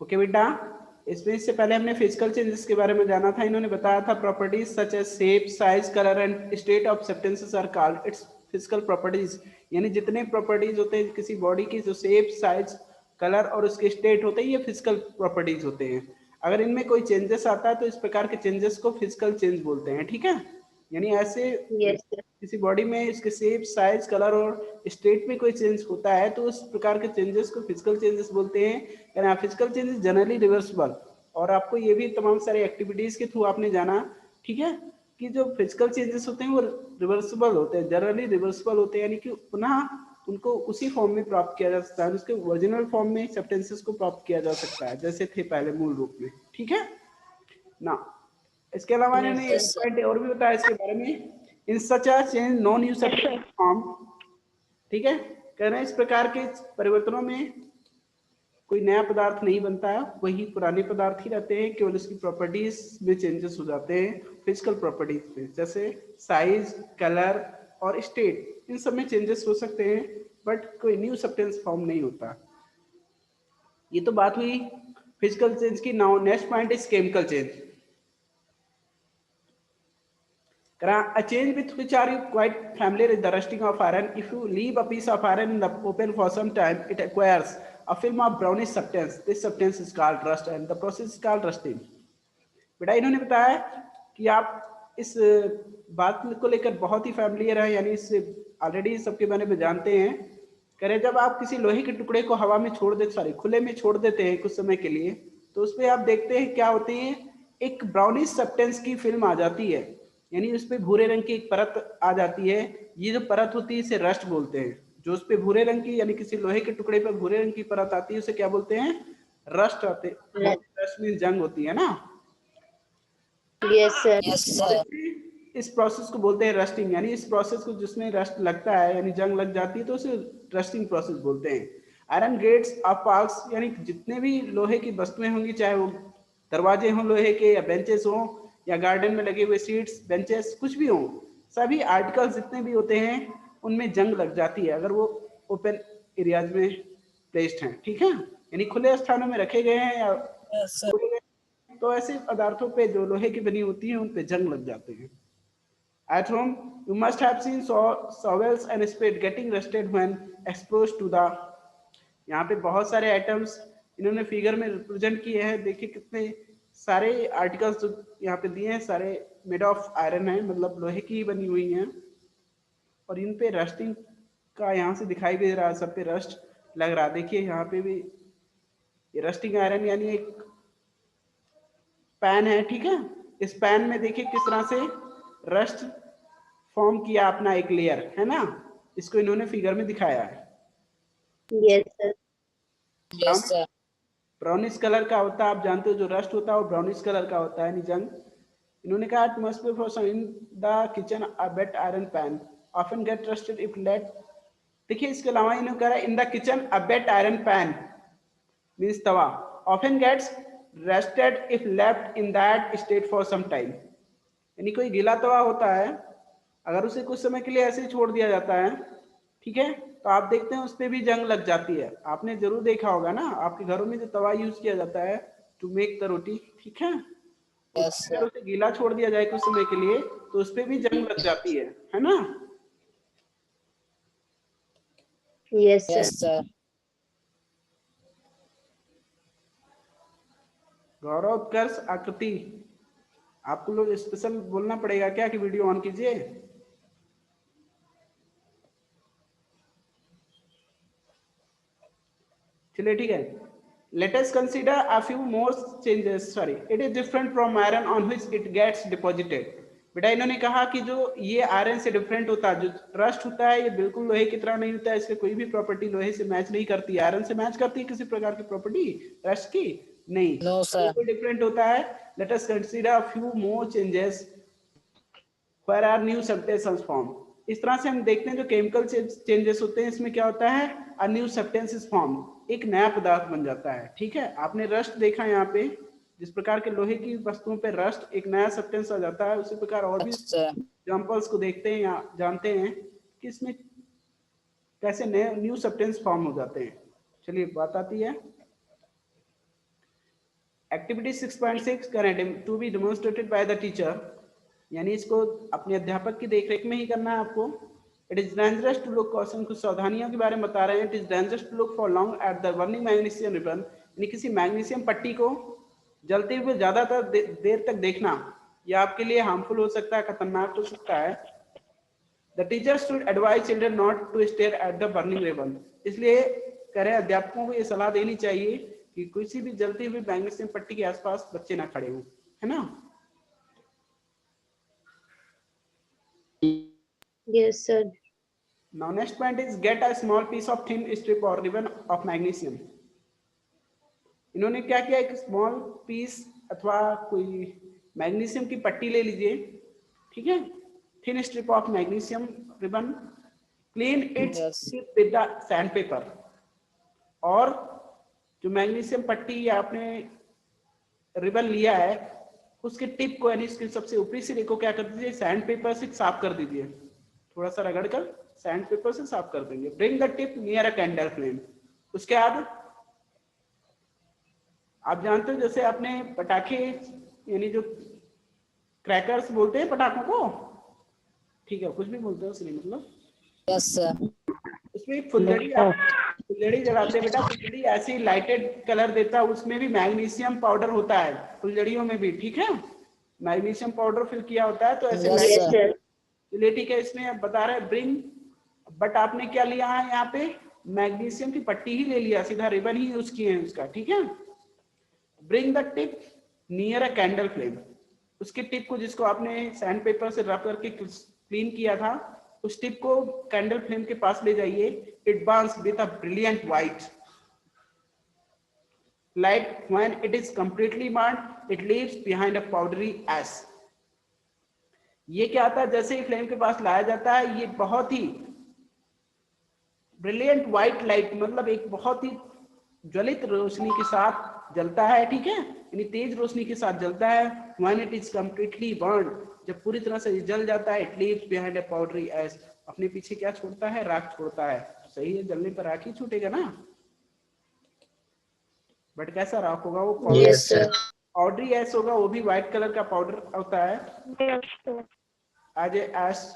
Okay बेटा, इससे पहले हमने फिजिकल चेंजेस के बारे में जाना था। इन्होंने बताया था properties such as shape, size, colour and state of substances are called its physical properties. यानी जितने प्रॉपर्टीज होते हैं किसी बॉडी की, जो शेप, साइज, कलर और उसके स्टेट होते हैं, ये फिजिकल प्रॉपर्टीज होते हैं। अगर इनमें कोई चेंजेस आता है तो इस प्रकार के चेंजेस को फिजिकल चेंज बोलते हैं। ठीक है, यानी ऐसे Yes, sir. किसी बॉडी में इसके शेप, साइज, कलर और स्टेट में कोई चेंज होता है तो उस प्रकार के चेंजेस को फिजिकल चेंजेस बोलते हैं। यानी फिजिकल चेंजेस जनरली रिवर्सिबल, और आपको ये भी तमाम सारे एक्टिविटीज के थ्रू आपने जाना, ठीक है, कि जो फिजिकल चेंजेस होते हैं वो रिवर्सिबल होते हैं, जनरली रिवर्सिबल होते हैं, यानी कि पुनः उनको उसी फॉर्म में प्राप्त किया जा सकता है, उसके ओरिजिनल फॉर्म में सब्सटेंसेस को प्राप्त किया जा सकता है जैसे थे पहले मूल रूप में। ठीक है ना। इसके अलावा इन्होंने एक Yes, sir. पॉइंट और भी बताया इसके बारे में, in such a change no new substance form. ठीक है, कह रहे हैं इस प्रकार के परिवर्तनों में कोई नया पदार्थ नहीं बनता है, वही पुराने पदार्थ ही रहते हैं, केवल उसकी प्रॉपर्टीज में चेंजेस हो जाते हैं फिजिकल प्रॉपर्टीज में, जैसे साइज, कलर और स्टेट, इन सब में चेंजेस हो सकते हैं बट कोई न्यू सब्सटेंस फॉर्म नहीं होता। ये तो बात हुई फिजिकल चेंज की। Now next point is chemical change. A change with which are you quite familiar is the rusting of iron. If you leave a piece of iron in the open for some time, it acquires a film of brownish substance. This substance is called rust and the process is called rusting. बेटा इन्होंने बताया कि आप इस बात को लेकर बहुत ही फैमिलियर है, यानी इस ऑलरेडी सबके बारे में जानते हैं। कह रहे जब आप किसी लोहे के टुकड़े को हवा में छोड़ दे, सॉरी खुले में छोड़ देते हैं कुछ समय के लिए, तो उसमें आप देखते हैं क्या होती है, एक ब्राउनिश सब्सटेंस की फिल्म आ जाती है, यानी उस पर भूरे रंग की एक परत आ जाती है। ये जो परत होती है इसे रस्ट बोलते हैं। जो उस पर भूरे रंग की, यानी किसी लोहे के टुकड़े पर भूरे रंग की परत आती है उसे क्या बोलते हैं, रस्ट आते। रस्ट मीन जंग होती है ना। Yes, sir. Yes, sir. इस प्रोसेस को बोलते हैं रस्टिंग, यानी इस प्रोसेस को जिसमें रस्ट लगता है यानी जंग लग जाती है तो उसे रस्टिंग प्रोसेस बोलते हैं। आयरन गेट्स ऑफ पार्क्स, यानी जितने भी लोहे की वस्तुएं होंगी, चाहे वो दरवाजे हों लोहे के या बेंचेस हों या गार्डन में लगे हुए सीट्स, बेंचेस, कुछ भी हों, सभी आर्टिकल्स जितने भी होते हैं उनमें जंग लग जाती है अगर वो ओपन एरियाज में प्लेस्ड हैं। ठीक है, यानी खुले स्थानों में रखे गए हैं या Yes, sir. छोड़े गए, तो ऐसे पदार्थों पे जो लोहे की बनी होती है उन पे जंग लग जाते हैं। At home, you must have seen shovels and spade getting rusted when exposed to the। यहाँ पे बहुत सारे आइटम्स इन्होंने फिगर में रिप्रेजेंट किए हैं। देखिए कितने सारे आर्टिकल्स जो यहाँ पे दिए हैं, सारे मेड ऑफ आयरन है, मतलब लोहे की ही बनी हुई हैं, और इन पे रस्टिंग का यहाँ से दिखाई दे रहा है, सब पे रस्ट लग रहा है। देखिए यहाँ पे भी ये रस्टिंग आयरन, यानी एक पैन है, ठीक है, इस पैन में देखिए किस तरह से रस्ट फॉर्म किया अपना एक लेयर, है ना, इसको इन्होंने फिगर में दिखाया है। Yes, sir. Yes, sir. Brownish colour का होता है, आप जानते हो जो रस्ट होता है वो ब्राउनिश कलर का होता है, जंग। इन्होंने कहा it must be for in the kitchen a wet iron pan often get rusted if let. देखिए इसके अलावा इन्होंने कहा in the kitchen a wet iron pan means तवा often gets rusted if left in that state for some time. यानी कोई गीला तवा होता है, अगर उसे कुछ समय के लिए ऐसे ही छोड़ दिया जाता है, ठीक है, तो आप देखते हैं उस पर भी जंग लग जाती है। आपने जरूर देखा होगा ना, आपके घरों में जो तवा यूज किया जाता है टू मेक द रोटी, ठीक है, Yes, अगर sir. उसे गीला छोड़ दिया जाए कुछ समय के लिए तो उस पर भी जंग लग जाती है ना। Yes, sir. Yes, sir. गौरव उत्कर्ष आकृति, आपको लोग स्पेशल बोलना पड़ेगा क्या कि वीडियो ऑन कीजिए। चलिए ठीक है, let us consider a few more changes. Sorry, it is different from iron on which it gets deposited. बेटा इन्होंने कहा कि जो ये आयरन से डिफरेंट होता है, जो रस्ट होता है ये बिल्कुल लोहे की तरह नहीं होता है, इसके कोई भी प्रॉपर्टी लोहे से मैच नहीं करती है। आयरन से मैच करती है किसी प्रकार की प्रॉपर्टी रस्ट की? नहीं, No, sir. बिल्कुल डिफरेंट होता है। Let us consider a few more changes where are new substances formed। इस तरह से हम देखते हैं जो केमिकल चेंजेस होते हैं इसमें क्या होता है, a new substance is formed, एक नया पदार्थ बन जाता है। ठीक है, आपने रस्ट देखा यहाँ पे, जिस प्रकार के लोहे की वस्तुओं पे रस्ट एक नया सब्सटेंस आ जाता है, उसी प्रकार और भी Yes, sir. एग्जांपल्स को देखते हैं या जानते हैं कि इसमें कैसे नए न्यू सब्सटेंस फॉर्म हो जाते हैं। चलिए बात आती है activity 6.6 current to be demonstrated by the teacher, यानी इसको अपने अध्यापक की देखरेख में ही करना है आपको। It is dangerous to look, question कुछ सावधानियों के बारे में बता रहे हैं। It is dangerous to look for long at the burning magnesium ribbon, यानी किसी मैग्नीशियम पट्टी को जलते हुए ज्यादातर देर तक देखना यह आपके लिए हार्मफुल हो सकता है, खतरनाक हो सकता है। The teacher should advise children not to stare at the burning ribbon, इसलिए कह रहे अध्यापकों को ये सलाह देनी चाहिए कि किसी भी जलती हुई मैग्नीशियम पट्टी के आसपास बच्चे ना खड़े हों, है ना। Yes, sir. Now next point is get a small piece of thin strip or ribbon of magnesium. इन्होंने क्या किया, एक स्मॉल पीस अथवा कोई मैग्नीशियम की पट्टी ले लीजिए, ठीक है, thin strip of magnesium ribbon, clean it's with the sand paper, और जो मैग्नीशियम पट्टी या आपने रिबन लिया है उसके टिप को, यानी इसके सबसे ऊपरी सिरे को क्या कर दीजिए, सैंड पेपर से साफ कर दीजिए, थोड़ा सा रगड़ कर सैंड पेपर से साफ कर देंगे। Bring the tip near a candle flame, उसके बाद आप जानते हो जैसे आपने पटाखे यानी जो क्रैकर्स बोलते हैं पटाखों को, ठीक है, कुछ भी बोलते हैं उसने, मतलब Yes, sir. उसमें फुलझड़ी जलाते हैं बेटा, फुलझड़ी ऐसी लाइटेड कलर देता है, उसमें भी मैग्नीशियम पाउडर होता है, फुलझड़ियों में भी, ठीक है, मैग्नीशियम पाउडर फिल किया होता है, तो ऐसे Yes, Yes, sir. sir. चलिए ठीक है, इसमें अब बता रहे ब्रिंग, बट आपने क्या लिया है यहाँ पे, मैग्नीशियम की पट्टी ही ले लिया, सीधा रिबन ही यूज किए हैं उसका, ठीक है। Bring the tip near a candle flame, उसकी टिप को जिसको आपने सैंड पेपर से रब करके क्लीन किया था, उस टिप को कैंडल फ्लेम के पास ले जाइए। It burns with a brilliant white light, when it is completely burned it leaves behind a powdery ash. ये क्या आता है, जैसे ही फ्लेम के पास लाया जाता है, ये बहुत ही ब्रिलियंट व्हाइट लाइट, मतलब एक बहुत ही ज्वलित रोशनी के साथ जलता है, ठीक है, यानी तेज रोशनी के साथ जलता है। When it is completely burn, जब पूरी तरह से जल जाता है, it leaves behind a powdery ash, अपने पीछे क्या छोड़ता है, राख छोड़ता है। सही है, जलने पर राख ही छूटेगा ना, बट कैसा राख होगा वो, पाउडर, Yes, sir. पाउडरी एश होगा, वो भी व्हाइट कलर का पाउडर होता है, Yes, sir. एज ए एश,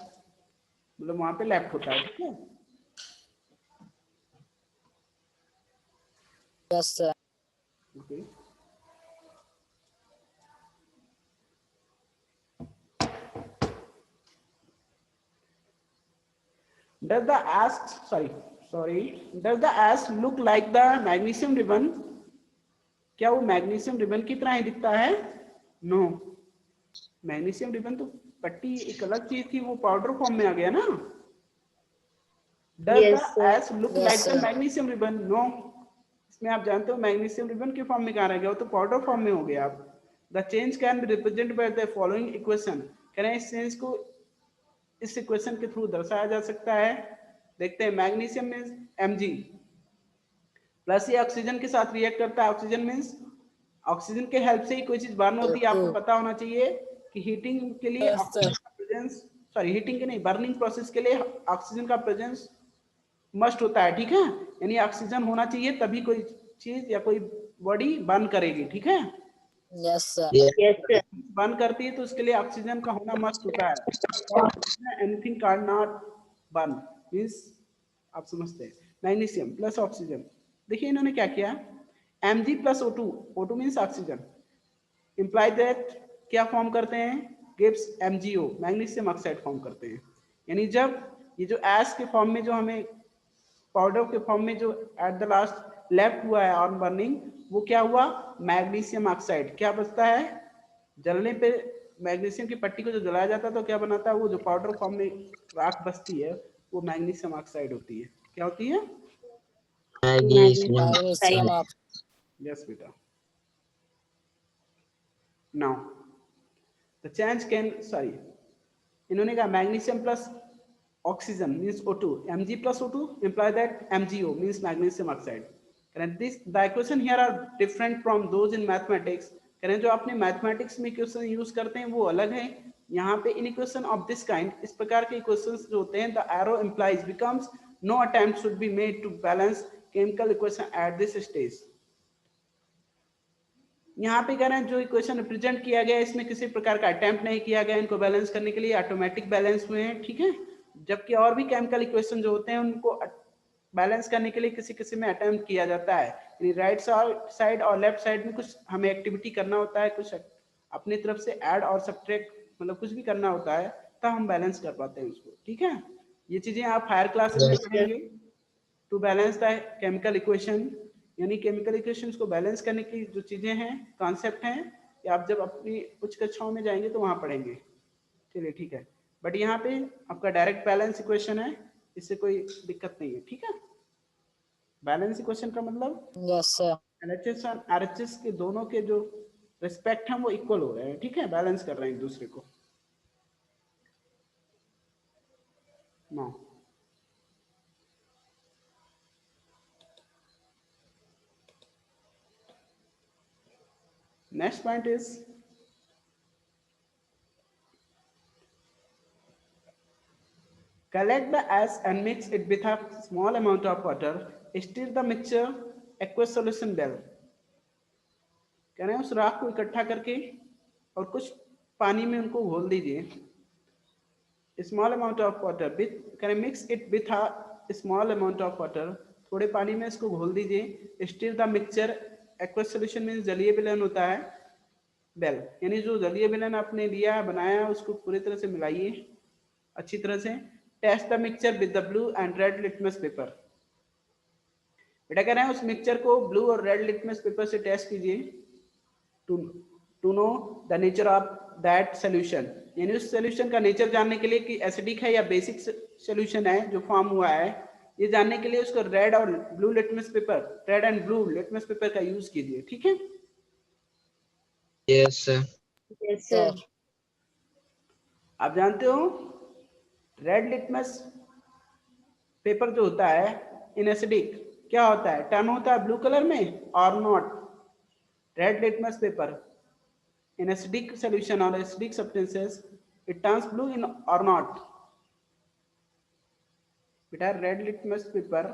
मतलब वहां पे लेफ्ट होता है, ठीक है। Yes, sir. Okay. Does the ash, does the ash look like the magnesium ribbon? क्या वो मैग्नीशियम रिबन की तरह ही दिखता है? नो, मैग्नीशियम रिबन तो पट्टी एक अलग चीज थी, वो पाउडर फॉर्म में आ गया ना। Does Yes, the sir. ash look Yes, like the sir. magnesium ribbon? No, इसमें आप जानते हो मैग्नीशियम रिबन के फॉर्म में कहाँ रह गया, वो तो पाउडर फॉर्म में हो गया। आप the change can be represented by the following equation, कह रहे हैं इस चेंज को इस इक्वेशन के थ्रू दर्शाया जा सकता है। देखते हैं, मैग्नीशियम मींस Mg प्लस ये ऑक्सीजन के साथ रिएक्ट करता है, ऑक्सीजन मींस ऑक्सीजन के हेल्प से ही कोई चीज बर्न होती है। आपको पता होना चाहिए कि हीटिंग के लिए Yes, ऑक्सीजन sir. का प्रेजेंस, सॉरी हीटिंग के नहीं, बर्निंग प्रोसेस के लिए ऑक्सीजन का प्रेजेंस मस्ट होता है, ठीक है, यानी ऑक्सीजन होना चाहिए तभी कोई चीज या कोई बॉडी बर्न करेगी, ठीक है। Yes, sir. Yes, sir. Burn करती है तो उसके लिए ऑक्सीजन का होना मस्ट होता है। Anything can not burn means, आप समझते हैं, मैग्नीशियम प्लस ऑक्सीजन। देखिए इन्होंने क्या किया, Mg plus O2, O2 means oxygen, imply that क्या फॉर्म करते हैं, gives MgO, magnesium oxide form करते हैं। यानी जब ये जो एश के फॉर्म में जो हमें पाउडर के फॉर्म में जो एट द लास्ट लेफ्ट हुआ है ऑन बर्निंग, वो क्या हुआ, मैग्नीशियम ऑक्साइड। क्या बचता है, जलने पे मैग्नीशियम की पट्टी को जो जलाया जाता है तो क्या बनाता है, वो जो पाउडर फॉर्म में राख बचती है वो मैग्नीशियम ऑक्साइड होती है। क्या होती है, Magnesium Magnesium oxide. oxide. Yes बेटा। Now the change can, sorry, इन्होंने कहा magnesium plus oxygen means O2, Mg plus O2 imply that MgO means magnesium oxide. And this the equation here are different from those in mathematics. करें जो आपने mathematics में equation use करते हैं वो अलग है। यहाँ पे in equation of this kind, इस प्रकार के इक्वेशंस जो होते हैं, the arrow implies becomes no attempt should be made to balance chemical equation at this stage. यहाँ पे कह रहे हैं जो इक्वेशन रिप्रेजेंट किया गया है इसमें किसी प्रकार का अटेम्प्ट नहीं किया गया इनको बैलेंस करने के लिए, ऑटोमेटिक बैलेंस हुए हैं, ठीक है। जबकि और भी केमिकल इक्वेशन जो होते हैं उनको बैलेंस करने के लिए किसी किसी में अटेम्प्ट किया जाता है, यानी राइट साइड और लेफ्ट साइड में कुछ हमें एक्टिविटी करना होता है, कुछ अपनी तरफ से ऐड और सब्ट्रैक्ट मतलब कुछ भी करना होता है, तब हम बैलेंस कर पाते हैं उसको, ठीक है। ये चीजें आप हायर क्लासेस में पढ़ेंगे to balance the chemical equation, यानी केमिकल इक्वेशंस को बैलेंस करने की जो चीजें हैं, कॉन्सेप्ट हैं, ये आप जब अपनी उच्च कक्षाओं में जाएंगे तो वहां पढ़ेंगे। चलिए ठीक है, बट यहाँ पे आपका डायरेक्ट बैलेंस इक्वेशन है, इससे कोई दिक्कत नहीं है, ठीक है। बैलेंस इक्वेशन का मतलब Yes, sir. LHS और RHS के दोनों के जो रिस्पेक्ट हैं वो इक्वल हो रहे हैं, ठीक है, बैलेंस कर रहे हैं एक दूसरे को। Now next point is collect the ash and mix it with a small amount of water. Stir the mixture aqueous solution well. कह रहे हैं उस राख को इकट्ठा करके और कुछ पानी में उनको घोल दीजिए। Small amount of water with, कह रहे mix it with a small amount of water, थोड़े पानी में इसको घोल दीजिए। Stir the mixture aqueous solution में जलीय विलयन होता है, वेल यानी जो जलीय विलयन आपने लिया बनाया उसको पूरी तरह से मिलाइए अच्छी तरह से। Test the mixture with the blue and red litmus paper, बेटा कह रहे हैं उस मिक्सचर को ब्लू और रेड लिटमस पेपर से टेस्ट कीजिए to know the nature of that solution, यानी उस सोल्यूशन का नेचर जानने के लिए कि एसिडिक है या बेसिक सोल्यूशन है जो फॉर्म हुआ है, ये जानने के लिए उसको रेड और blue litmus paper, red and blue litmus paper का यूज कीजिए, ठीक है। Yes, sir. Yes, sir. आप जानते हो रेड लिटमस पेपर जो होता है इन एसिडिक क्या होता है, टर्न होता है ब्लू कलर में और not. Red litmus paper in acidic solution or acidic substances it turns blue in or not, बेटा रेड लिटमस पेपर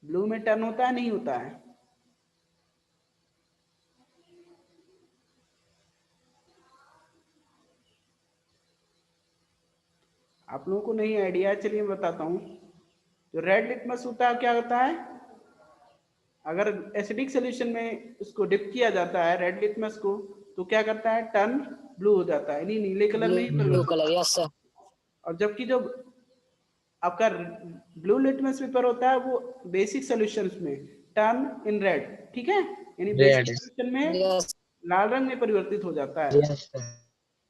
ब्लू में टर्न होता है नहीं होता है? आप लोगों को नहीं आइडिया है, चलिए मैं बताता हूँ। जो रेड लिटमस होता है क्या होता है, अगर एसिडिक सोल्यूशन में उसको डिप किया जाता है रेड लिटमस को तो क्या करता है, टर्न ब्लू हो जाता है, यानी नीले कलर में ही Blue परिवर्तित। color. Yes, sir. और जबकि जो आपका ब्लू लिटमस पेपर होता है वो बेसिक सॉल्यूशंस में टर्न इन रेड, ठीक है, यानी बेसिक Red. सॉल्यूशन में Yes, लाल रंग में परिवर्तित हो जाता है। Yes, sir.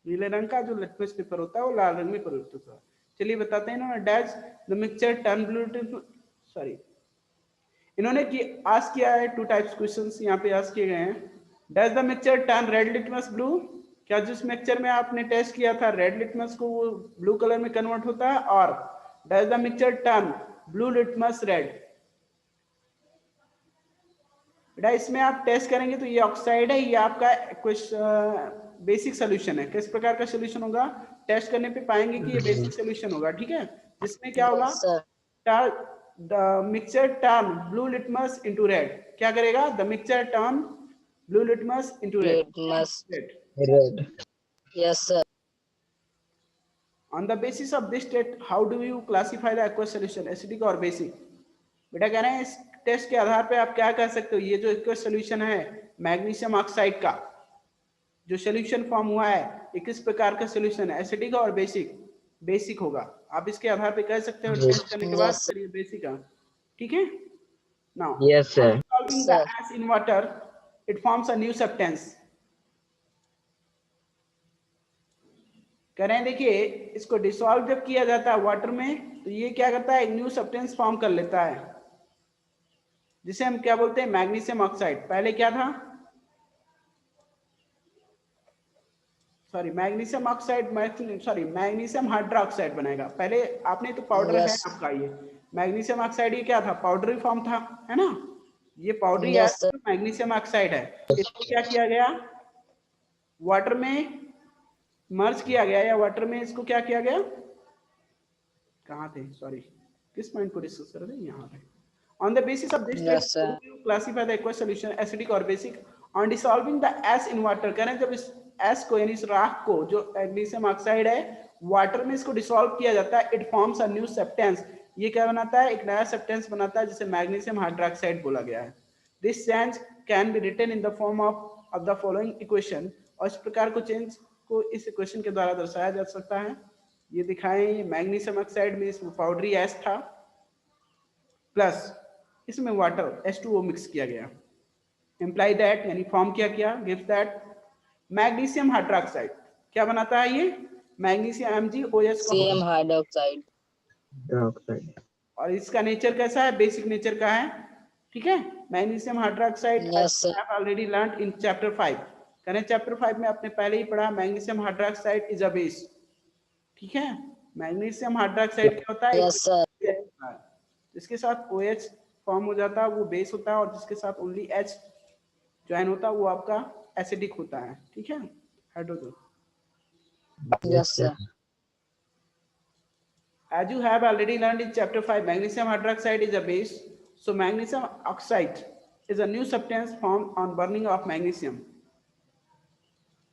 नीले रंग का जो लिटमस पेपर होता है वो लाल रंग में परिवर्तित होता है। चलिए बताते हैं इन्होंने dash the mixture turn blue, sorry इन्होंने की आस्क किया है टू टाइप्स क्वेश्चंस यहाँ पे आस्क किए गए हैं। Dash the mixture turn red litmus blue, क्या जिस मिक्सचर में आपने टेस्ट किया था रेड लिटमस को वो ब्लू कलर में कन्वर्ट होता है, और dash the mixture turn blue litmus red, बेटा इसमें आप टेस्ट करेंगे तो ये ऑक्साइड है, ये आपका बेसिक सोल्यूशन है। किस प्रकार का सोल्यूशन होगा, टेस्ट करने पे पाएंगे कि ये बेसिक सोल्यूशन होगा, ठीक है, जिसमें क्या होगा, yes, sir. The mixture turn blue litmus into red, क्या करेगा, the mixture turn blue litmus into Litmus. Red. Red. Yes, sir. On the basis of this state, how do you classify the aqueous solution, acidic और basic? बेटा कह रहे हैं इस test के आधार पे आप क्या कह सकते हो, ये जो aqueous solution है मैग्नीशियम ऑक्साइड का जो सोल्यूशन फॉर्म हुआ है ये किस प्रकार का सोल्यूशन है, एसिडिक और बेसिक? बेसिक होगा। आप इसके आधार पे कह सकते हो टेस्ट करने के बाद Yes. ये बेसिक है, ठीक है। Now Yes, sir. dissolving the Sir. ash in water it forms a new substance, कह रहे हैं देखिए इसको डिसॉल्व जब किया जाता है वाटर में तो ये क्या करता है, एक न्यू सब्सटेंस फॉर्म कर लेता है जिसे हम क्या बोलते हैं, मैग्नीशियम ऑक्साइड। पहले क्या था, sorry magnesium oxide, sorry magnesium hydroxide बनेगा। पहले आपने तो पाउडर है Yes. आपका, ये मैग्नीशियम ऑक्साइड ये क्या था, पाउडरी फॉर्म था, है ना, ये powdery Yes, sir. Magnesium oxide है। इसको क्या किया गया, वाटर में मर्ज किया गया, या वाटर में इसको क्या किया गया, कहाँ थे, सॉरी किस पॉइंट को डिस्कस कर रहे हैं, यहाँ पे। On the basis of this Yes, test, sir. you classify the aqueous solution acidic or basic on dissolving the S in water, करें जब इस एस को यानी इस राख को जो मैग्नीशियम ऑक्साइड है वाटर में इसको डिसॉल्व किया जाता है, it forms a new substance, ये क्या बनाता है, एक नया सब्सटेंस बनाता है जिसे मैग्नीशियम हाइड्रोक्साइड बोला गया है। This change can be written in the form of the following equation, और इस प्रकार को चेंज को इस इक्वेशन के द्वारा दर्शाया जा सकता है। ये दिखाएं, ये मैग्नीशियम ऑक्साइड में इसमें पाउडरी एस था प्लस इसमें वाटर H2O मिक्स किया गया, इम्प्लाई दैट यानी फॉर्म क्या किया, गिव्स दैट मैग्नीशियम हाइड्रोक्साइड, क्या बनाता है ये मैग्नीशियम MgOH सेम हाइड्रोक्साइड, और इसका नेचर कैसा है, बेसिक नेचर का है, ठीक है। Magnesium hydroxide yes sir, already learn in chapter 5, करें चैप्टर 5 में आपने पहले ही पढ़ा magnesium hydroxide is a base, ठीक है। मैग्नीशियम हाइड्रोक्साइड क्या होता है, यस सर, जिसके साथ OH फॉर्म हो जाता है वो बेस होता है, और जिसके साथ ओनली H ज्वाइन होता है वो आपका एसिडिक होता है, ठीक है, hydrogen. Yes sir, As you have already learned in chapter 5, magnesium hydroxide is a base. So magnesium oxide is a new substance formed on burning of magnesium.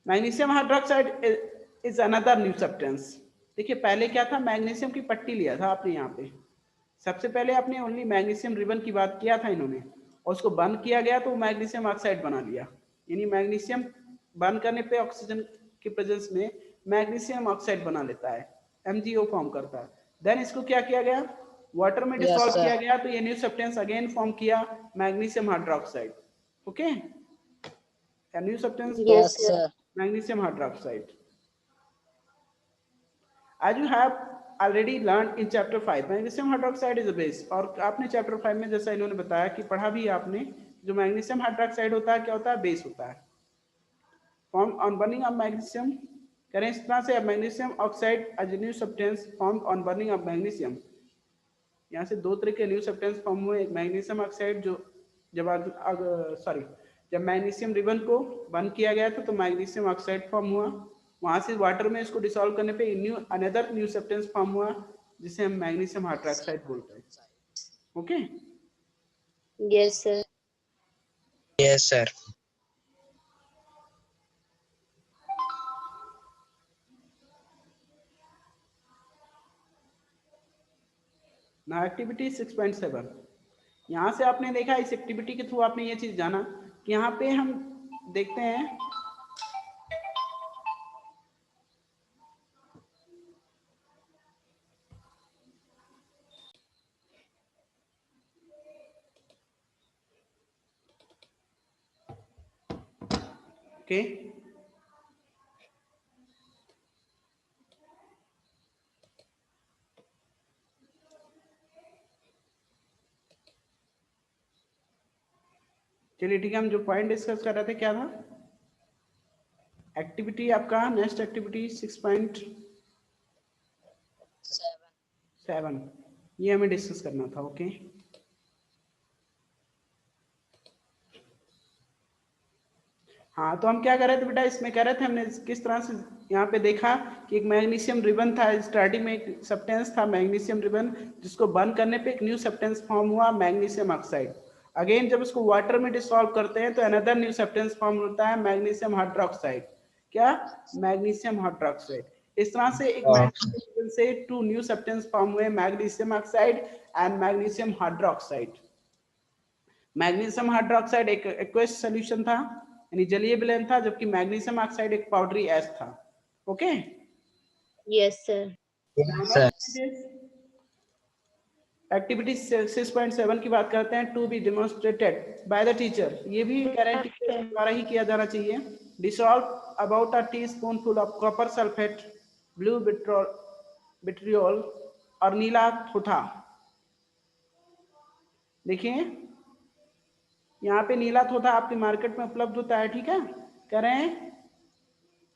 Magnesium hydroxide is another new substance. देखिए पहले क्या था, magnesium की पट्टी लिया था आपने यहाँ पे, सबसे पहले आपने ओनली मैग्नीशियम रिबन की बात किया था इन्होंने, और उसको बर्न किया गया तो मैग्नीशियम ऑक्साइड बना लिया, यानी मैग्नीशियम बर्न करने पे ऑक्सीजन के प्रेजेंस में मैग्नीशियम ऑक्साइड बना लेता है, MgO फॉर्म करता है। देन इसको क्या किया गया, वाटर में Yes, डिसॉल्व sir. किया गया, तो ये न्यू सब्सटेंस अगेन फॉर्म किया magnesium hydroxide, okay, new substance Yes, sir. magnesium hydroxide. As you have already learned in chapter 5, magnesium hydroxide is a base, और आपने चैप्टर 5 में जैसा इन्होंने बताया कि पढ़ा भी आपने, जो मैग्नीशियम हाइड्रोक्साइड होता है क्या होता है, बेस होता है। Form on burning of magnesium, करें इस तरह से, magnesium oxide as new substance form on burning of magnesium, यहाँ से दो तरह के न्यू सब्सटेंस फॉर्म हुए, एक मैग्नीशियम ऑक्साइड जो जब मैग्नीशियम रिबन को बर्न किया गया था तो मैग्नीशियम ऑक्साइड फॉर्म हुआ, वहां से वाटर में इसको डिसॉल्व करने पे अनदर न्यू सब्सटेंस फॉर्म हुआ जिसे हम मैग्नीशियम हाइड्रोक्साइड बोलते हैं, okay. Yes, sir. Yes, sir. ना एक्टिविटी 6.7, यहाँ से आपने देखा, इस एक्टिविटी के थ्रू आपने ये चीज जाना कि यहाँ पे हम देखते हैं ओके, चलिए ठीक है, हम जो पॉइंट डिस्कस कर रहे थे क्या था, एक्टिविटी आपका नेक्स्ट एक्टिविटी 6.7, ये हमें डिस्कस करना था, ओके। हाँ, तो हम क्या कर रहे थे बेटा, इसमें कर रहे थे हमने किस तरह से यहाँ पे देखा कि एक मैग्नीशियम रिबन था, स्टार्टिंग में एक सब्सटेंस था मैग्नीशियम रिबन, जिसको बर्न करने पे एक न्यू सब्सटेंस फॉर्म हुआ मैग्नीशियम ऑक्साइड। अगेन जब उसको वाटर में डिसॉल्व करते हैं तो अनदर न्यू सब्सटेंस फॉर्म होता है मैग्नीशियम हाइड्रोक्साइड, क्या, मैग्नीशियम हाइड्रोक्साइड। इस तरह से एक मैग्नीशियम से टू न्यू सब्सटेंस फॉर्म हुए, magnesium oxide and magnesium hydroxide. Magnesium hydroxide एक एक्वस सॉल्यूशन था, यानी जलीय विलयन था, जबकि मैग्नीशियम ऑक्साइड एक पाउडरी एस था, okay. Yes, sir. Yes, sir. Activity 6.7 की बात करते हैं, to be demonstrated by the teacher, ये भी करेंट टीचर के द्वारा ही किया जाना चाहिए। Dissolve about a teaspoonful of copper sulphate, blue vitriol और नीला थोथा। देखिए यहाँ पे नीला थोथा आपके मार्केट में उपलब्ध होता है, ठीक है। करें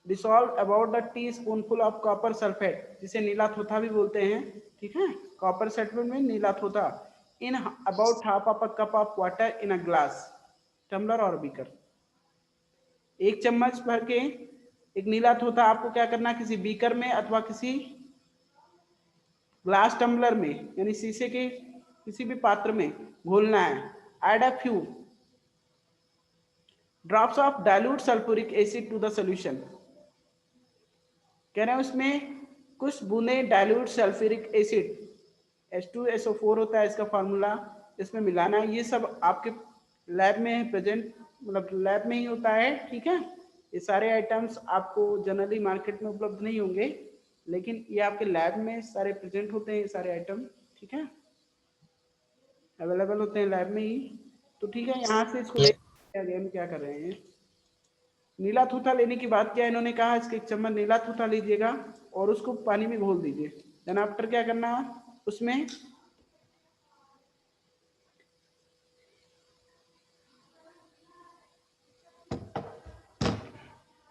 dissolve about the teaspoonful of copper sulphate, जिसे नीला थोथा भी बोलते हैं, ठीक है, कॉपर सल्फेट में नीला थोथा, in about half of a cup of water in a glass, tumbler और बीकर। एक चम्मच भर के एक नीला थोथा आपको क्या करना, किसी बीकर में अथवा किसी ग्लास टम्बलर में, यानी शीशे के किसी भी पात्र में घोलना है। Add a few drops of dilute sulphuric acid to the solution, कह रहे हैं उसमें कुछ बूंदे डाइल्यूट सल्फ्यूरिक एसिड H2SO4 होता है इसका फार्मूला, इसमें मिलाना है। ये सब आपके लैब में प्रेजेंट, मतलब लैब में ही होता है, ठीक है। ये सारे आइटम्स आपको जनरली मार्केट में उपलब्ध नहीं होंगे, लेकिन ये आपके लैब में सारे प्रेजेंट होते हैं, ये सारे आइटम, ठीक है, अवेलेबल होते हैं लैब में ही। तो ठीक है, यहाँ से इसको अगेन क्या कर रहे हैं, नीला थूथा लेने की बात किया इन्होंने, कहा इसके एक चम्मच नीला थूथा लीजिएगा और उसको पानी में घोल दीजिए। देन आफ्टर क्या करना, उसमें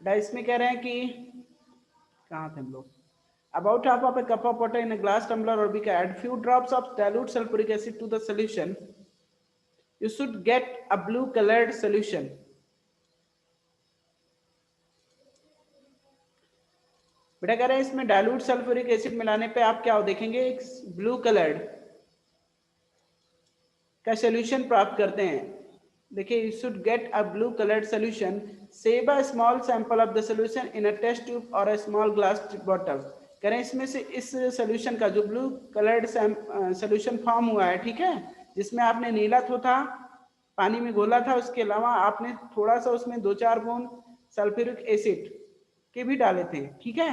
डाइस में कह रहे हैं कि कहाँ थे हम लोग, about half of a cup of water in a glass tumbler or beaker, add few drops of dilute sulfuric acid to the solution, you should get a blue colored solution। बेटा कह रहे हैं इसमें डाइल्यूट सल्फ्यूरिक एसिड मिलाने पे आप क्या देखेंगे, एक ब्लू कलर्ड का सॉल्यूशन प्राप्त करते हैं। देखिए, you should get a blue colored solution, save a small sample of the solution in a test tube or a small glass bottle। कह रहे हैं इसमें से इस सॉल्यूशन का जो ब्लू कलर्ड सॉल्यूशन फॉर्म हुआ है, ठीक है, जिसमें आपने नीला थोथा पानी में घोला था, उसके अलावा आपने थोड़ा सा उसमें 2-4 बूंद सल्फ्यूरिक एसिड के भी डाले थे, ठीक है,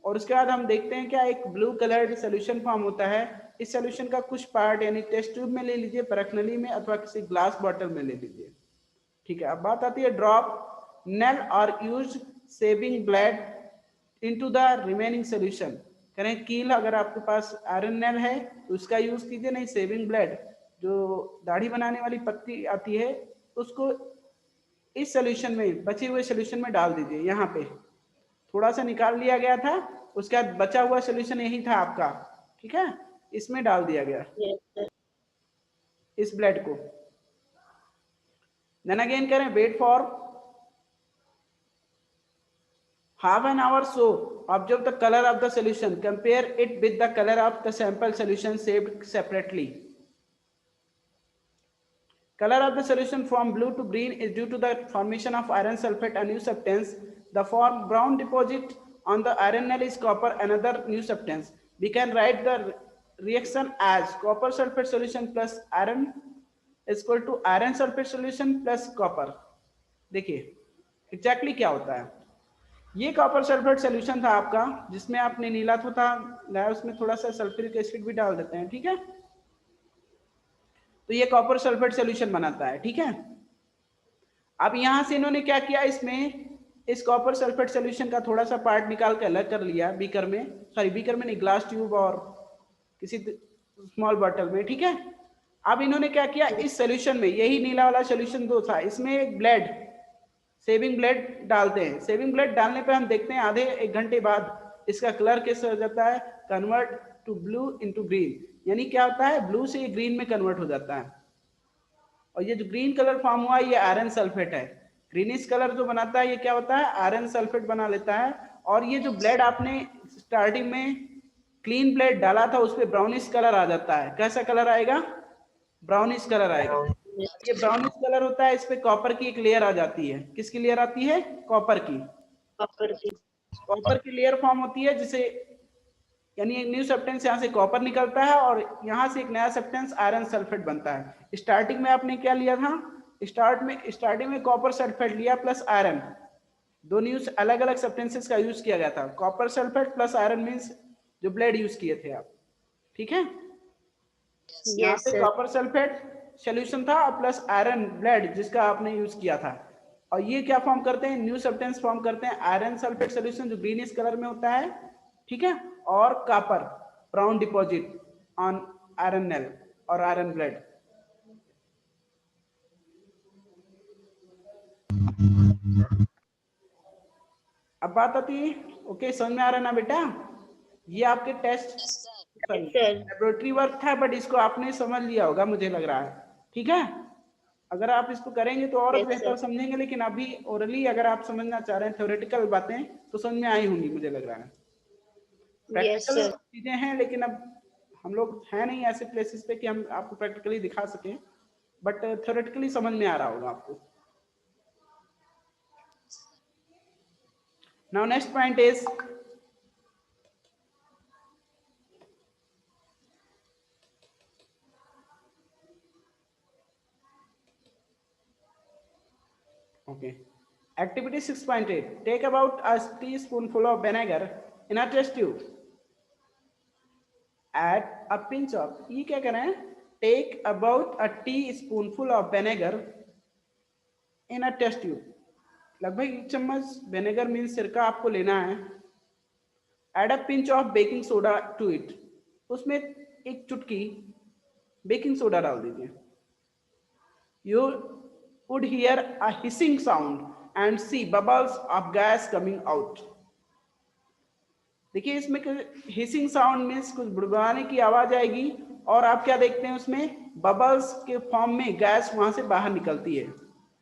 और उसके बाद हम देखते हैं क्या एक ब्लू कलर्ड सॉल्यूशन फॉर्म होता है। इस सॉल्यूशन का कुछ पार्ट यानी टेस्ट ट्यूब में ले लीजिए, परख नली में, अथवा किसी ग्लास बॉटल में ले लीजिए, ठीक है। अब बात आती है ड्रॉप नेल और use saving blade into the remaining solution. करें कील, अगर आपके पास आयरन नेल है तो उसका यूज कीजिए, नहीं सेविंग ब्लेड जो दाढ़ी बनाने वाली पत्ती आती है उसको इस सॉल्यूशन में, बचे हुए सॉल्यूशन में डाल दीजिए। यहाँ पे थोड़ा सा निकाल लिया गया था, उसके बाद बचा हुआ सॉल्यूशन यही था आपका, ठीक है, इसमें डाल दिया गया Yes, sir. इस ब्लेड को। देन अगेन करें wait for half an hour, so observe the color of the solution, compare it with the color of the sample solution saved separately। Color of the solution from blue to green is due to the formation of iron sulfate, a new substance। The form brown deposit on the iron nail is copper, another new substance। We can write the reaction as copper sulfate solution plus iron is equal to iron sulfate solution plus copper। देखिए exactly क्या होता है, ये copper sulphate solution था आपका, जिसमें आपने नीला थोथा लाया, उसमें थोड़ा सा सल्फ्यूरिक एसिड भी डाल देते हैं, ठीक है, तो ये कॉपर सल्फेट सॉल्यूशन बनाता है, ठीक है। अब यहां से इन्होंने क्या किया, इसमें इस कॉपर सल्फेट सॉल्यूशन का थोड़ा सा पार्ट निकाल के अलग कर लिया बीकर में, सॉरी बीकर में नहीं, ग्लास ट्यूब और किसी स्मॉल बॉटल में, ठीक है। अब इन्होंने क्या किया, इस सॉल्यूशन में, यही नीला वाला सॉल्यूशन दो था, इसमें एक ब्लेड सेविंग ब्लेड डालते हैं। सेविंग ब्लेड डालने पे हम देखते हैं आधे 1 घंटे बाद इसका कलर कैसे हो जाता है, convert to blue into green, यानी क्या होता है, ब्लू से ग्रीन में कन्वर्ट हो जाता है। और ये जो ग्रीन कलर फॉर्म हुआ है ये आयरन सल्फेट है। ग्रीनिश कलर जो बनाता है ये क्या होता है, आयरन सल्फेट बना लेता है। और ये जो ब्लेड आपने स्टार्टिंग में क्लीन ब्लेड डाला था उस पर ब्राउनिश कलर आ जाता है। कैसा कलर आएगा, ब्राउनिश कलर आएगा। ये ब्राउनिश कलर होता है, इस पे कॉपर की एक लेयर आ जाती है। किसकी लेयर आती है, कॉपर की। Copper की। कॉपर की लेयर फॉर्म होती है, जिसे यानी एक न्यू सब्सटेंस यहाँ से कॉपर निकलता है और यहाँ से एक नया सब्सटेंस आयरन सल्फेट बनता है। स्टार्टिंग में आपने क्या लिया था, स्टार्टिंग में कॉपर सल्फेट लिया प्लस आयरन, दो न्यू अलग अलग सब्सटेंसेस का यूज किया गया था। Copper sulphate plus iron means जो ब्लेड यूज किए थे आप, ठीक है। यहाँ Yes, पे sir. कॉपर सल्फेट सॉल्यूशन था और प्लस आयरन ब्लेड जिसका आपने यूज किया था। और ये क्या फॉर्म करते हैं, न्यू सब्सटेंस फॉर्म करते हैं, आयरन सल्फेट सॉल्यूशन जो ग्रीनिश कलर में होता है, ठीक है, और copper brown deposit on iron nail और आयरन ब्लेड। अब बात आती है, ओके समझ में आ रहा है ना बेटा, ये आपके test Yes, sir. Laboratory work था, बट इसको आपने समझ लिया होगा मुझे लग रहा है, ठीक है। अगर आप इसको करेंगे तो और Yes, बेहतर sir. समझेंगे, लेकिन अभी ओरली अगर आप समझना चाह रहे हैं थ्योरेटिकल बातें तो समझ में आई होंगी मुझे लग रहा है। Yes, practical sir. चीजें हैं, लेकिन अब हम लोग हैं नहीं ऐसे प्लेसेस पे कि हम आपको प्रैक्टिकली दिखा सकें, बट थ्योरेटिकली समझ में आ रहा होगा आपको। Now next point is okay. Activity 6.8. Take about a teaspoonful of vinegar in a test tube. Add a pinch of, ये क्या करें? Take about a teaspoonful of vinegar in a test tube. लगभग 1 चम्मच विनेगर मीन सिरका आपको लेना है. Add a pinch of baking soda to it. उसमें एक चुटकी बेकिंग सोडा डाल दीजिए. You would hear a hissing sound and see bubbles of gas coming out. देखिए इसमें हिसिंग साउंड मीन्स कुछ बुड़बुड़ाने की आवाज आएगी और आप क्या देखते हैं उसमें बबल्स के फॉर्म में गैस वहां से बाहर निकलती है.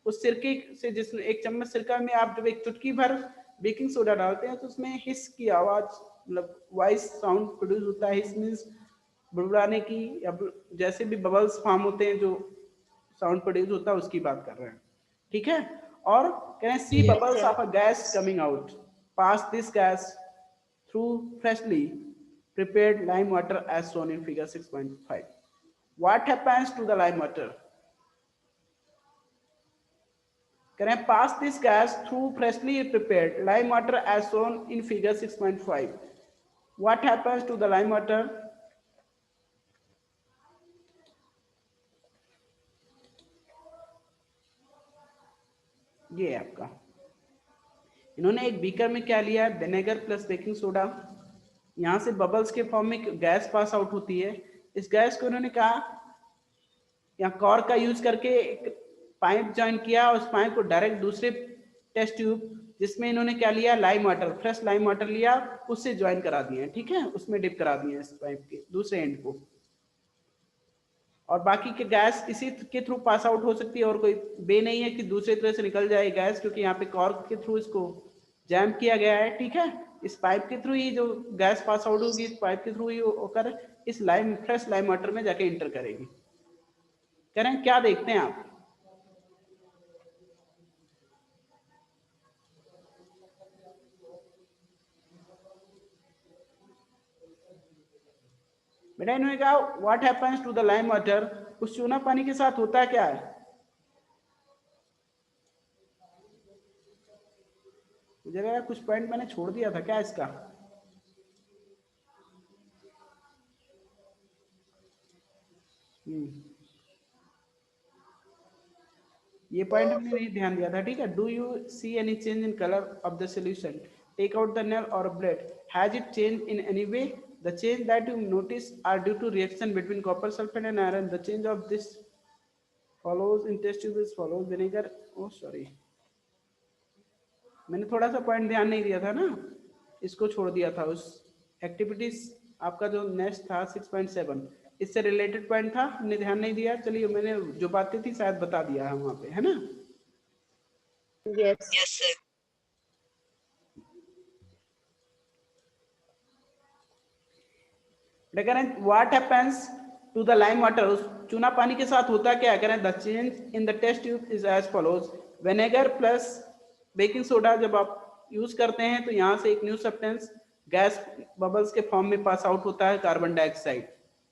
उस सिरके से, जिसमें 1 चम्मच सिरका में आप जब एक चुटकी भर बेकिंग सोडा डालते हैं तो उसमें हिस की आवाज, मतलब वॉइस साउंड प्रोड्यूस होता है. हिस मीन्स बुड़बुड़ाने की, या जैसे भी बबल्स फॉर्म होते हैं जो साउंड प्रोड्यूस होता है उसकी बात कर रहे हैं. ठीक है. और कह रहे हैं see bubbles of a gas coming out. Pass this gas through freshly prepared lime water as shown in figure 6.5. What happens to the lime water? Can I pass this gas through freshly prepared lime water as shown in figure 6.5? What happens to the lime water? ये आपका, इन्होंने एक beaker में क्या लिया है? Vinegar plus baking soda. यहां से बबल्स के फॉर्म में गैस पास आउट होती है. इस गैस को इन्होंने कहा यहाँ कॉर्क का यूज करके एक पाइप ज्वाइन किया, उस पाइप को डायरेक्ट दूसरे टेस्ट ट्यूब जिसमें इन्होंने क्या लिया? Lime water, fresh lime water लिया, उससे ज्वाइन करा दिए. ठीक है, उसमें डिप करा दिए इस पाइप के दूसरे एंड को. और बाकी के गैस इसी के थ्रू पास आउट हो सकती है और कोई वे नहीं है कि दूसरी तरह से निकल जाए गैस, क्योंकि यहाँ पे कॉर्क के थ्रू इसको जैम किया गया है. ठीक है, इस पाइप के थ्रू ही जो गैस पास आउट होगी, इस पाइप के थ्रू ही होकर इस लाइम, फ्रेश लाइम वाटर में जाके इंटर करेगी. कह रहे हैं क्या देखते हैं आप? बेटा इन्होंने कहा what happens to the lime water, उस चूना पानी के साथ होता क्या है? मुझे लगा कुछ पॉइंट मैंने छोड़ दिया था क्या इसका. ये पॉइंट हमने नहीं ध्यान दिया था. ठीक है. Do you see any change in colour of the solution? Take out the nail और blade. Has it change in any way? The change that you notice are due to reaction between copper sulfate and iron. The change of this follows in test tube is follows vinegar. Oh sorry, मैंने थोड़ा सा point ध्यान नहीं दिया था ना, इसको छोड़ दिया था. उस एक्टिविटीज आपका जो नेक्स्ट था 6.7, इससे रिलेटेड पॉइंट था, हमने ध्यान नहीं दिया. चलिए मैंने जो बातें थी शायद बता दिया है वहां पे, है ना. Yes. Yes, sir. What happens to the lime water, उस चूना पानी के साथ होता क्या? करें the change in the test tube is as follows. Vinegar plus baking soda जब आप यूज करते हैं तो यहाँ से एक न्यू सब्सटेंस गैस बबल्स के फॉर्म में पास आउट होता है, कार्बन डाइऑक्साइड.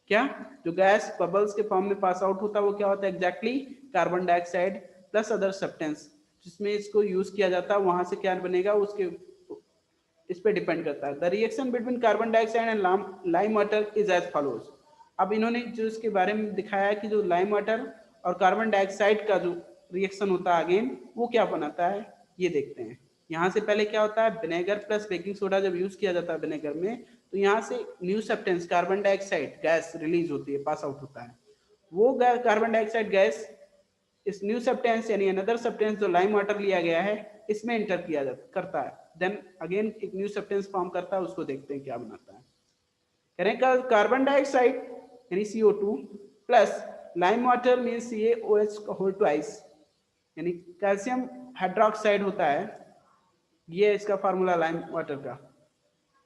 क्या जो गैस बबल्स के फॉर्म में पास आउट होता है वो क्या होता है? Exactly carbon dioxide plus other substance जिसमें इसको यूज किया जाता है. वहां से क्या बनेगा उसके इस पे डिपेंड करता है. The reaction between carbon dioxide and lime water is as follows. अब इन्होंने जो इसके बारे में दिखाया है कि जो लाइम वाटर और कार्बन डाइऑक्साइड का जो रिएक्शन होता है अगेन वो क्या बनाता है ये देखते हैं. यहाँ से पहले क्या होता है? विनेगर प्लस बेकिंग सोडा जब यूज किया जाता है विनेगर में तो यहाँ से new substance carbon dioxide gas release होती है, पास आउट होता है. वो कार्बन डाइऑक्साइड गैस इस न्यू सब्सटेंस यानी अनदर सब्सटेंस जो लाइम वाटर लिया गया है इसमें इंटर किया करता है. देन अगेन एक न्यू सब्सटेंस फॉर्म करता है, उसको देखते हैं क्या बनाता है. कह रहे हैं कार्बन डाइऑक्साइड यानी CO2 plus lime water mean CaOH whole twice यानी कैल्शियम हाइड्रोक्साइड होता है. ये इसका फार्मूला लाइम वाटर का.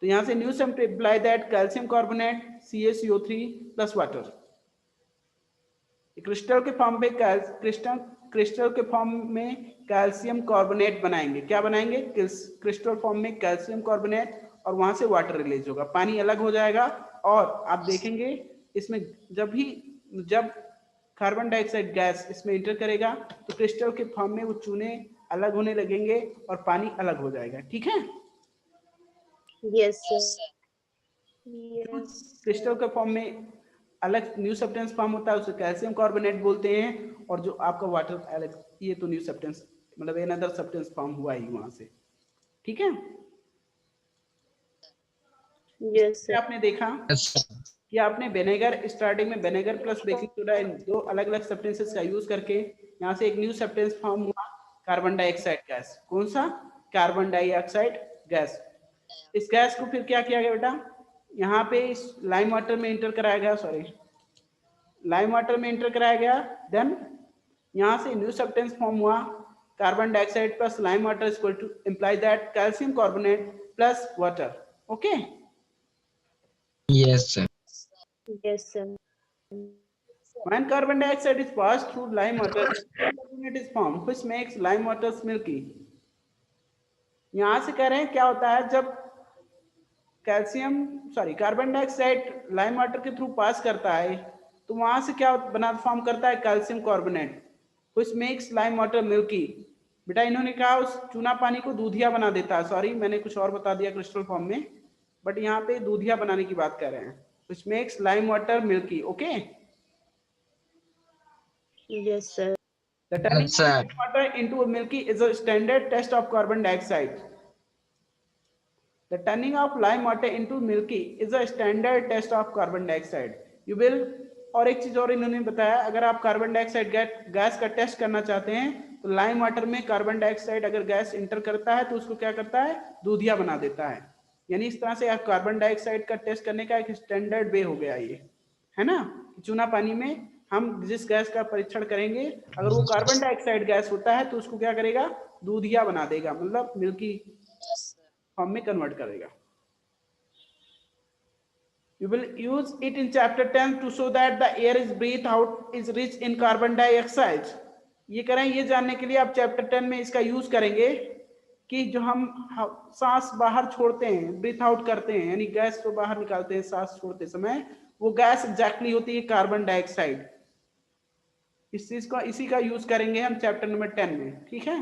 तो यहाँ से new sum imply that calcium carbonate CaCO3 plus water crystal के फॉर्म पे क्रिस्टल क्रिस्टल के फॉर्म में कैल्शियम कार्बोनेट बनाएंगे। क्या बनाएंगे? क्रिस्टल फॉर्म में कैल्शियम कार्बोनेट, और वहां से वाटर रिलीज होगा, पानी अलग हो जाएगा। और आप देखेंगे इसमें जब कार्बन डाइऑक्साइड गैस इसमें इंटर करेगा तो क्रिस्टल के फॉर्म में वो चूने अलग होने लगेंगे और पानी अलग हो जाएगा। ठीक है? Yes, Yes, sir. sir. Yes. Crystal के फॉर्म में अलग न्यू सब्सटेंस फॉर्म होता है, उसे कैल्शियम कार्बोनेट बोलते हैं। और जो आपका वाटर अलग, ये तो न्यू सब्सटेंस मतलब अनदर सब्सटेंस फॉर्म हुआ ही वहां से। ठीक है? Yes, इससे sir. आपने देखा Yes, sir. कि आपने विनेगर, स्टार्टिंग में विनेगर प्लस बेकिंग सोडा, इन दो अलग अलग सब्सटेंसेस का यूज करके यहाँ से एक न्यू सब्सटेंस फॉर्म हुआ, कार्बन डाइऑक्साइड गैस। कौन सा? Carbon dioxide gas. इस गैस को फिर क्या किया गया बेटा? यहाँ पे इस लाइम वाटर में इंटर कराया गया, लाइम वाटर में इंटर कराया गया। देन यहाँ से न्यू सब्सटेंस फॉर्म हुआ, carbon dioxide plus lime water is equal to imply that calcium carbonate plus water. Okay? Yes, sir. Yes, sir. When carbon dioxide is passed through lime water, carbonate is formed, which makes lime water milky. यहाँ से कह रहे हैं क्या होता है जब carbon dioxide lime water के थ्रू पास करता है तो वहां से क्या फॉर्म करता है? Calcium carbonate, which makes lime water milky. बेटा इन्होंने कहा उस चूना पानी को दूधिया बना देता है। सॉरी, मैंने कुछ और बता दिया क्रिस्टल फॉर्म में, बट यहाँ पे दूधिया बनाने की बात कर रहे हैं। which makes lime water milky. Okay? Yes, sir. The turning Yes, of sir. lime water into a milky is a standard test of carbon dioxide. The turning of lime water into milky is a standard test of carbon dioxide. You will, और एक चीज और इन्होंने बताया, अगर आप carbon dioxide gas का test करना चाहते हैं तो लाइम वाटर में कार्बन डाइऑक्साइड अगर गैस इंटर करता है तो उसको क्या करता है? दूधिया बना देता है। यानी इस तरह से आप कार्बन डाइऑक्साइड का टेस्ट करने का एक स्टैंडर्ड वे हो गया ये, है ना? चूना पानी में हम जिस गैस का परीक्षण करेंगे, अगर वो कार्बन डाइऑक्साइड गैस होता है तो उसको क्या करेगा? दूधिया बना देगा, मतलब मिल्की Yes, sir. फॉर्म में कन्वर्ट करेगा। You will use it in chapter 10 to show that the air is breathed out is rich in carbon dioxide. ये करें, ये जानने के लिए आप चैप्टर 10 में इसका यूज करेंगे कि जो हम सांस बाहर छोड़ते हैं, ब्रीथ आउट करते हैं, यानी गैस को बाहर निकालते हैं सांस छोड़ते समय, वो गैस एग्जैक्टली होती है कार्बन डाइऑक्साइड। इस चीज का, इसी का यूज करेंगे हम चैप्टर नंबर 10 में। ठीक है?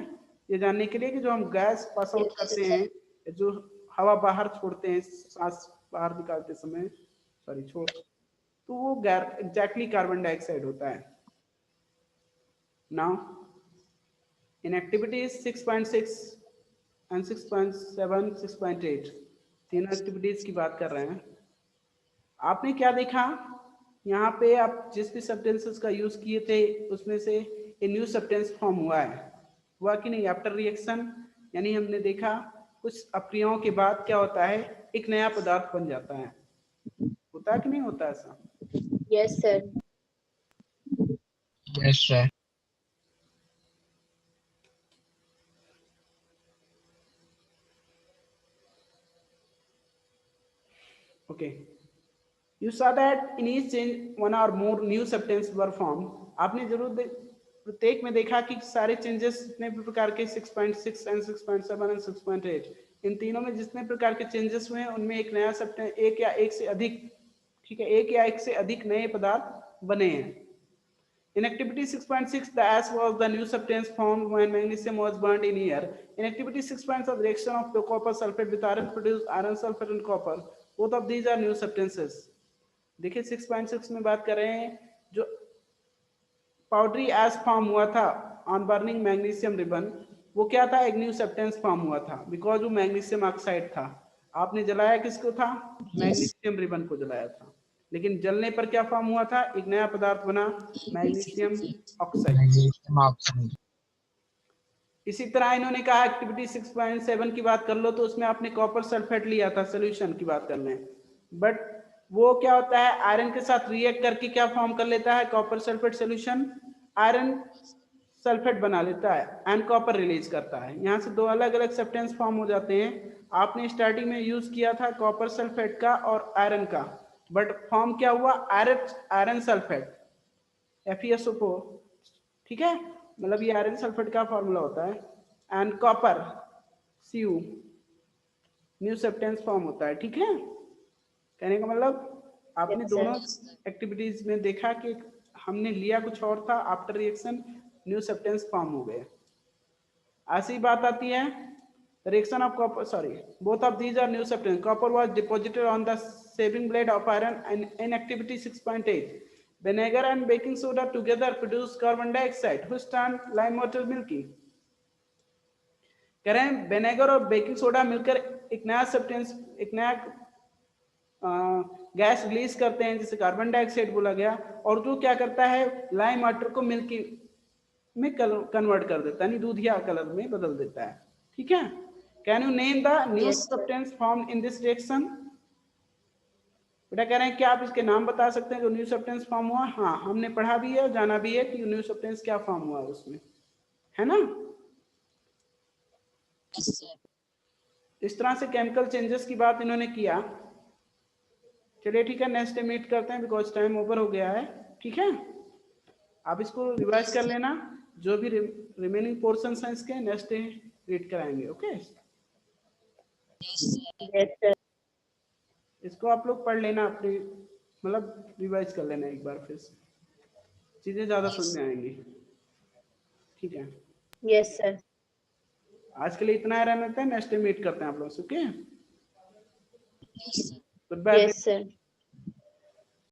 ये जानने के लिए कि जो हम गैस पास आउट करते हैं, जो हवा बाहर छोड़ते हैं सांस बाहर निकालते समय, तो वो एग्जैक्टली कार्बन डाइऑक्साइड होता है। नाउ इन एक्टिविटीज 6.6 एंड 6.7, 6.8 तीनों एक्टिविटीज की बात कर रहे हैं। आपने क्या देखा? यहाँ पे आप जिस भी सब्सटेंसेस का यूज किए थे उसमें से ए न्यू सब्सटेंस फॉर्म हुआ कि नहीं? आफ्टर रिएक्शन, यानी हमने देखा कुछ अक्रियाओं के बाद क्या होता है? एक नया पदार्थ बन जाता है। होता है कि नहीं होता ऐसा? Yes, sir. Yes, sir. Okay. You saw that in each change one or more new substances were formed. आपने जरूर प्रत्येक में देखा कि सारे चेंजेस जितने भी प्रकार के 6.6 एंड 6.7 एंड 6.8, इन तीनों में जितने प्रकार के चेंजेस हुए हैं उनमें एक नया सब्सटेंस, एक या एक से अधिक, ठीक है, एक या एक से अधिक नए पदार्थ बने हैं। In activity 6.6, the ash was the new substance formed when magnesium was burnt in air. In activity 6.7, the reaction of the copper sulfate with iron produced iron sulfate and copper. Both of these are new substances. देखिए 6.6 में बात कर रहे हैं, जो powdery एश form हुआ था on burning magnesium ribbon, वो क्या था? एक न्यू सब्सटेंस फॉर्म हुआ था, बिकॉज वो मैग्नीशियम ऑक्साइड था। आपने जलाया किसको था? मैग्नीशियम रिबन को जलाया था, लेकिन जलने पर क्या फॉर्म हुआ था? एक नया पदार्थ बना, मैग्नीशियम ऑक्साइड। Magnesium oxide. इसी तरह इन्होंने कहा एक्टिविटी 6.7 की बात कर लो तो उसमें आपने कॉपर सल्फेट लिया था, सोल्यूशन की बात कर लें, बट वो क्या होता है? आयरन के साथ रिएक्ट करके क्या फॉर्म कर लेता है? Copper sulphate solution iron sulphate बना लेता है एंड कॉपर रिलीज करता है। यहाँ से दो अलग अलग सब्सटेंस फॉर्म हो जाते हैं। आपने स्टार्टिंग में यूज किया था कॉपर सल्फेट का और आयरन का, बट फॉर्म क्या हुआ? आयरन सल्फेट, FeSO4, ठीक है? मतलब ये आयरन सल्फेट का फॉर्मूला होता है। And copper Cu new substance form होता है, ठीक है। कहने का मतलब आपने Yes, sir. दोनों एक्टिविटीज में देखा कि हमने लिया कुछ और था, after reaction new substance form हो गए। ऐसी बात आती है reaction of copper, sorry, both of these are new substance. Copper was deposited on the shaving blade of iron and in activity 6.8 vinegar and baking soda together produce carbon dioxide which turned lime water milky। कह रहे हैं vinegar और baking soda मिलकर एक नया substance, एक नया gas release करते हैं जिसे कार्बन डाइऑक्साइड बोला गया, और जो क्या करता है लाइम वाटर को मिल्की में कन्वर्ट कर देता है, यानी दूधिया कलर में बदल देता है, ठीक है। Can you name the new Yes, sir. Substance form in this reaction? बेटा कह रहे हैं क्या आप इसके नाम बता सकते हैं जो न्यू सब्सटेंस फॉर्म हुआ? हाँ, हमने पढ़ा भी है, जाना भी है कि न्यू सब्सटेंस क्या फॉर्म हुआ है उसमें, है ना। Yes, sir. इस तरह से केमिकल चेंजेस की बात इन्होंने किया। चलिए ठीक है, नेक्स्ट डे मीट करते हैं बिकॉज टाइम ओवर हो गया है, ठीक है। आप इसको रिवाइज कर लेना, जो भी रिमेनिंग पोर्शंस हैं इसके नेक्स्ट डे रीड कराएंगे, okay. Yes, sir. Yes, sir. इसको आप लोग पढ़ लेना, अपनी मतलब रिवाइज कर लेना एक बार, फिर से चीजें ज्यादा समझ में आएंगी, ठीक है। Yes, sir. आज के लिए इतना ही रहना था, नेक्स्ट डे मीट करते हैं आप लोग से, okay. Yes, sir. Good bye. Yes, sir.